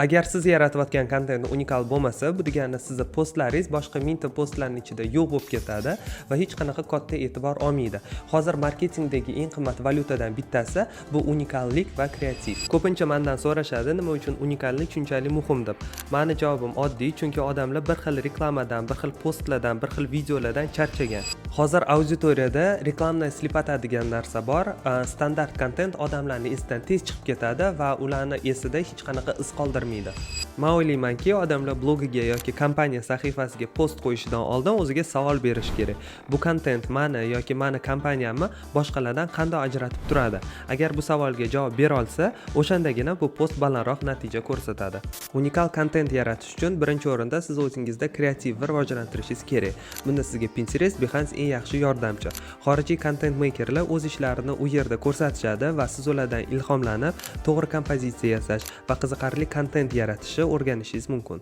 Agar siz yaratayotgan kontent unikal bo'lmasa, bu degani sizni postlaringiz boshqa mingta postlarning ichida yo'q bo'lib ketadi va hech qanaqa katta e'tibor olmaydi. Hozir marketingdagi eng qimmat valyutadan bittasi bu unikallik va kreativ. Ko'pincha mendan so'rashadi, nima uchun unikallik shunchalik muhim deb. Meni javobim oddiy, chunki odamlar bir xil reklamadan, bir xil postlardan, bir xil videolardan charchagan. Hozir auditoriyada reklamni slipata degan narsa bor. Standart kontent odamlarning esidan tez chiqib ketadi va ularni esida hech qanaqa iz qoldirmaydi. Men o'ylaymanki, odamlar blogiga yoki kompaniya sahifasiga post qo'yishidan oldin o'ziga savol berish kerak. Bu kontent meni yoki meni kompaniyamni boshqalardan qanday ajratib turadi? Agar bu savolga javob bera olsa, o'shandagina bu post balandroq natija ko'rsatadi. Unikal kontent yaratish uchun birinchi o'rinda siz o'zingizda kreativni rivojlantirishingiz kerak. Bunda sizga Pinterest, Behance eng yaxshi yordamchi. Xorijiy kontent mekerlar o'z ishlarini u yerda ko'rsatishadi va siz ulardan ilhomlanib, to'g'ri kompozitsiya yasash va qiziqarli kontent yaratishni o'rganishingiz mumkin.